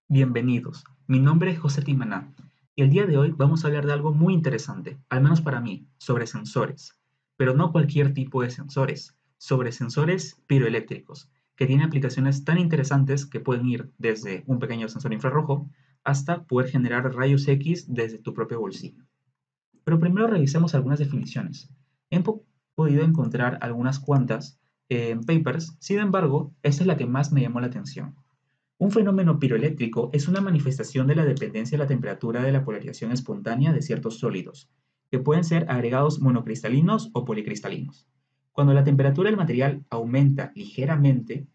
Bienvenidos, mi nombre es José Timaná y el día de hoy vamos a hablar de algo muy interesante, al menos para mí, sobre sensores, pero no cualquier tipo de sensores, sobre sensores piroeléctricos, que tienen aplicaciones tan interesantes que pueden ir desde un pequeño sensor infrarrojo hasta poder generar rayos X desde tu propio bolsillo. Pero primero revisemos algunas definiciones. He podido encontrar algunas cuantas en papers, sin embargo, esta es la que más me llamó la atención. Un fenómeno piroeléctrico es una manifestación de la dependencia de la temperatura de la polarización espontánea de ciertos sólidos, que pueden ser agregados monocristalinos o policristalinos. Cuando la temperatura del material aumenta ligeramente,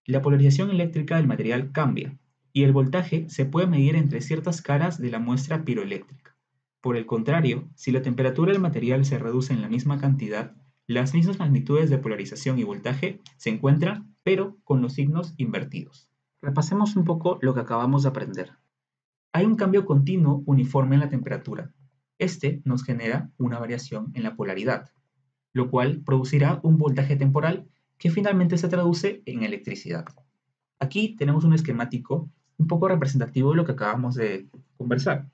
la polarización eléctrica del material cambia, y el voltaje se puede medir entre ciertas caras de la muestra piroeléctrica. Por el contrario, si la temperatura del material se reduce en la misma cantidad, las mismas magnitudes de polarización y voltaje se encuentran, pero con los signos invertidos. Repasemos un poco lo que acabamos de aprender. Hay un cambio continuo uniforme en la temperatura. Este nos genera una variación en la polaridad, lo cual producirá un voltaje temporal que finalmente se traduce en electricidad. Aquí tenemos un esquemático un poco representativo de lo que acabamos de conversar.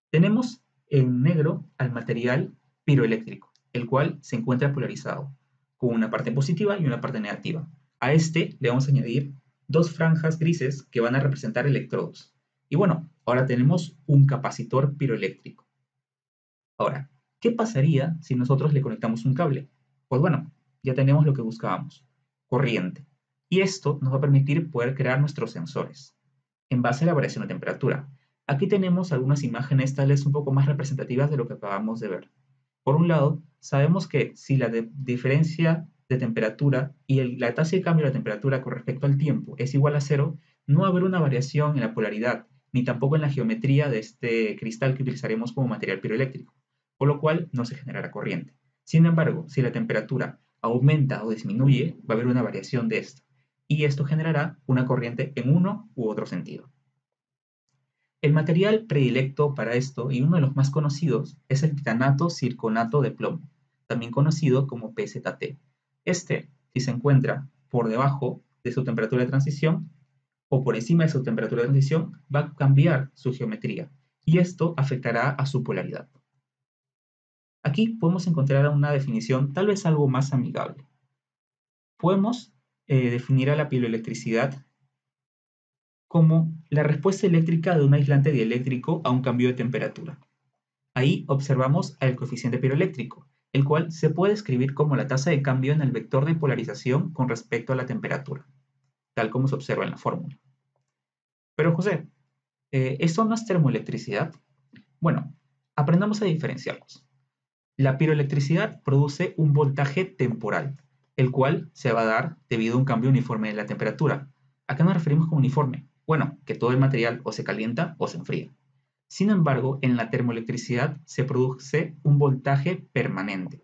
Tenemos en negro al material piroeléctrico, el cual se encuentra polarizado, con una parte positiva y una parte negativa. A este le vamos a añadir dos franjas grises que van a representar electrodos. Y bueno, ahora tenemos un capacitor piroeléctrico. Ahora, ¿qué pasaría si nosotros le conectamos un cable? Pues bueno, ya tenemos lo que buscábamos, corriente. Y esto nos va a permitir poder crear nuestros sensores en base a la variación de temperatura. Aquí tenemos algunas imágenes tal vez un poco más representativas de lo que acabamos de ver. Por un lado, sabemos que si la diferencia de temperatura y la tasa de cambio de la temperatura con respecto al tiempo es igual a cero, no va a haber una variación en la polaridad, ni tampoco en la geometría de este cristal que utilizaremos como material piroeléctrico, por lo cual no se generará corriente. Sin embargo, si la temperatura aumenta o disminuye, va a haber una variación de esto, y esto generará una corriente en uno u otro sentido. El material predilecto para esto, y uno de los más conocidos, es el titanato circonato de plomo, también conocido como PZT. Este, si se encuentra por debajo de su temperatura de transición o por encima de su temperatura de transición, va a cambiar su geometría, y esto afectará a su polaridad. Aquí podemos encontrar una definición tal vez algo más amigable. Podemos definir a la piroelectricidad como la respuesta eléctrica de un aislante dieléctrico a un cambio de temperatura. Ahí observamos al coeficiente piroeléctrico, el cual se puede escribir como la tasa de cambio en el vector de polarización con respecto a la temperatura, tal como se observa en la fórmula. Pero José, ¿esto no es termoelectricidad? Bueno, aprendamos a diferenciarlos. La piroelectricidad produce un voltaje temporal, el cual se va a dar debido a un cambio uniforme de la temperatura. ¿A qué nos referimos con uniforme? Bueno, que todo el material o se calienta o se enfría. Sin embargo, en la termoelectricidad se produce un voltaje permanente.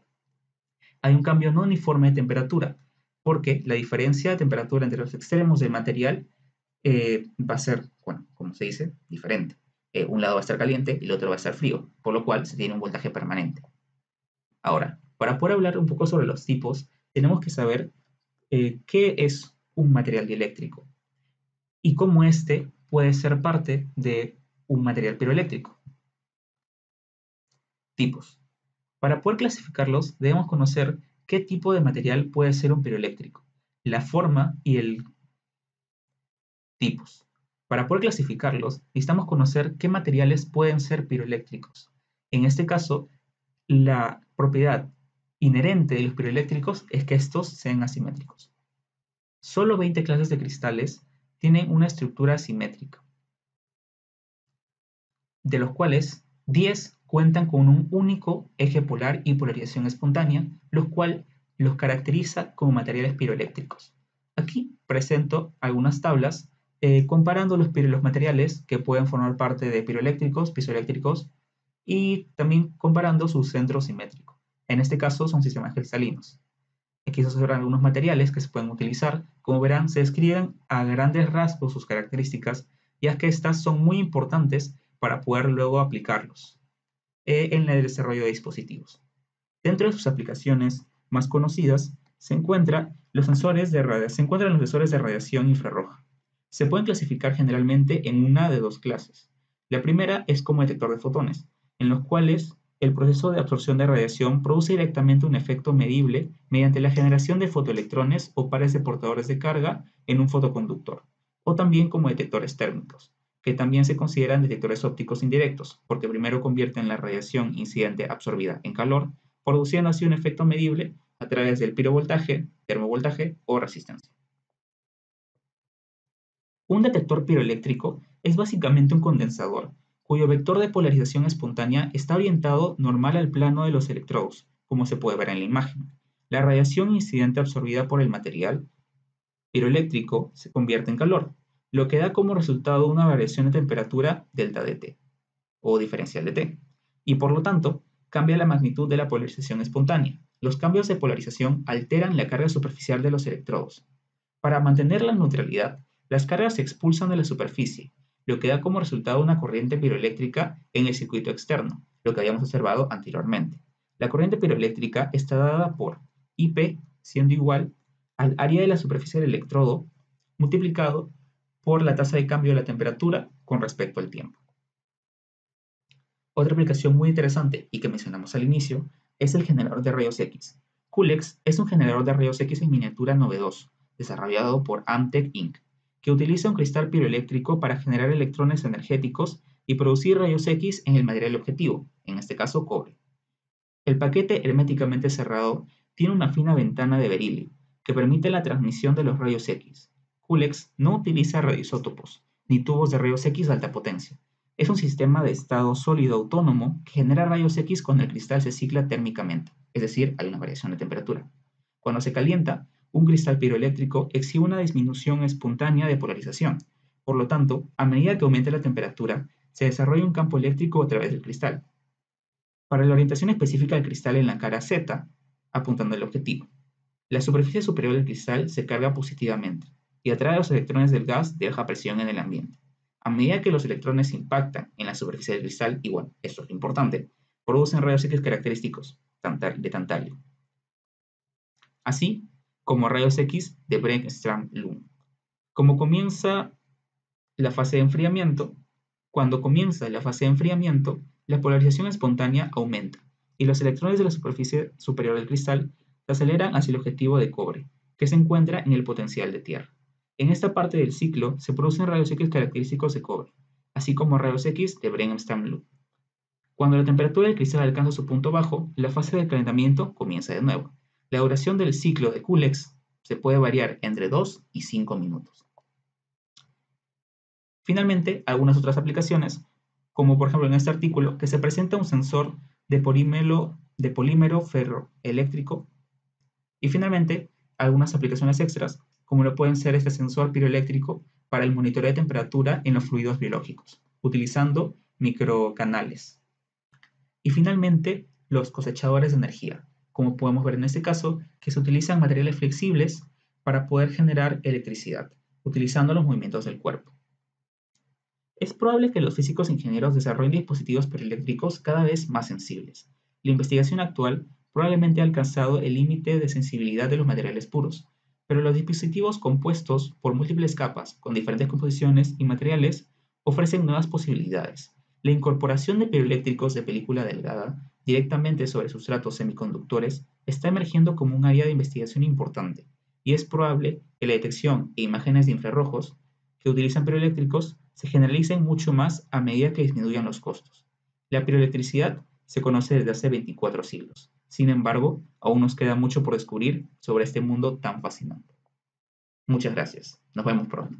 Hay un cambio no uniforme de temperatura, porque la diferencia de temperatura entre los extremos del material va a ser, bueno, como se dice, diferente. Un lado va a estar caliente y el otro va a estar frío, por lo cual se tiene un voltaje permanente. Ahora, para poder hablar un poco sobre los tipos, tenemos que saber qué es un material dieléctrico y cómo este puede ser parte de un material piroeléctrico. Tipos. Para poder clasificarlos, debemos conocer qué tipo de material puede ser un piroeléctrico, la forma y el tipos. Para poder clasificarlos, necesitamos conocer qué materiales pueden ser piroeléctricos. En este caso, la propiedad inherente de los piroeléctricos es que estos sean asimétricos. Solo 20 clases de cristales tienen una estructura simétrica, de los cuales 10 cuentan con un único eje polar y polarización espontánea, lo cual los caracteriza como materiales piroeléctricos. Aquí presento algunas tablas comparando los materiales que pueden formar parte de piroeléctricos, piezoeléctricos y también comparando su centro simétrico. En este caso son sistemas cristalinos. Aquí se observan algunos materiales que se pueden utilizar. Como verán, se describen a grandes rasgos sus características, ya que estas son muy importantes para poder luego aplicarlos en el desarrollo de dispositivos. Dentro de sus aplicaciones más conocidas se encuentran los sensores de radiación infrarroja, Se pueden clasificar generalmente en una de dos clases. La primera es como detector de fotones, en los cuales el proceso de absorción de radiación produce directamente un efecto medible mediante la generación de fotoelectrones o pares de portadores de carga en un fotoconductor, o también como detectores térmicos, que también se consideran detectores ópticos indirectos, porque primero convierten la radiación incidente absorbida en calor, produciendo así un efecto medible a través del pirovoltaje, termovoltaje o resistencia. Un detector piroeléctrico es básicamente un condensador, cuyo vector de polarización espontánea está orientado normal al plano de los electrodos, como se puede ver en la imagen. La radiación incidente absorbida por el material piroeléctrico se convierte en calor, lo que da como resultado una variación de temperatura delta de T, o diferencial de T, y por lo tanto cambia la magnitud de la polarización espontánea. Los cambios de polarización alteran la carga superficial de los electrodos. Para mantener la neutralidad, las cargas se expulsan de la superficie, lo que da como resultado una corriente piroeléctrica en el circuito externo, lo que habíamos observado anteriormente. La corriente piroeléctrica está dada por IP siendo igual al área de la superficie del electrodo multiplicado por la tasa de cambio de la temperatura con respecto al tiempo. Otra aplicación muy interesante y que mencionamos al inicio es el generador de rayos X. Culex es un generador de rayos X en miniatura novedoso, desarrollado por Amtech Inc., que utiliza un cristal piroeléctrico para generar electrones energéticos y producir rayos X en el material objetivo, en este caso cobre. El paquete herméticamente cerrado tiene una fina ventana de berilio, que permite la transmisión de los rayos X. Culex no utiliza radioisótopos, ni tubos de rayos X de alta potencia. Es un sistema de estado sólido autónomo que genera rayos X cuando el cristal se cicla térmicamente, es decir, hay una variación de temperatura. Cuando se calienta, un cristal piroeléctrico exhibe una disminución espontánea de polarización. Por lo tanto, a medida que aumenta la temperatura, se desarrolla un campo eléctrico a través del cristal, para la orientación específica del cristal en la cara Z, apuntando al objetivo. La superficie superior del cristal se carga positivamente y atrae a los electrones del gas de baja presión en el ambiente. A medida que los electrones impactan en la superficie del cristal, y bueno, esto es lo importante, producen rayos X característicos de tantalio, así como rayos X de Bremsstrahlung. Como comienza la fase de enfriamiento, Cuando comienza la fase de enfriamiento, la polarización espontánea aumenta y los electrones de la superficie superior del cristal se aceleran hacia el objetivo de cobre, que se encuentra en el potencial de tierra. En esta parte del ciclo se producen rayos X característicos de cobre, así como rayos X de Bremsstrahlung. Cuando la temperatura del cristal alcanza su punto bajo, la fase de calentamiento comienza de nuevo. La duración del ciclo de Culex se puede variar entre 2 y 5 minutos. Finalmente, algunas otras aplicaciones, como por ejemplo en este artículo, que se presenta un sensor de polímero ferroeléctrico. Y finalmente, algunas aplicaciones extras, como lo pueden ser este sensor piroeléctrico para el monitoreo de temperatura en los fluidos biológicos, utilizando microcanales. Y finalmente, los cosechadores de energía, como podemos ver en este caso, que se utilizan materiales flexibles para poder generar electricidad, utilizando los movimientos del cuerpo. Es probable que los físicos e ingenieros desarrollen dispositivos piroeléctricos cada vez más sensibles. La investigación actual probablemente ha alcanzado el límite de sensibilidad de los materiales puros, pero los dispositivos compuestos por múltiples capas con diferentes composiciones y materiales ofrecen nuevas posibilidades. La incorporación de piroeléctricos de película delgada directamente sobre sustratos semiconductores está emergiendo como un área de investigación importante, y es probable que la detección e imágenes de infrarrojos que utilizan piroeléctricos se generalicen mucho más a medida que disminuyan los costos. La piroelectricidad se conoce desde hace 24 siglos. Sin embargo, aún nos queda mucho por descubrir sobre este mundo tan fascinante. Muchas gracias. Nos vemos pronto.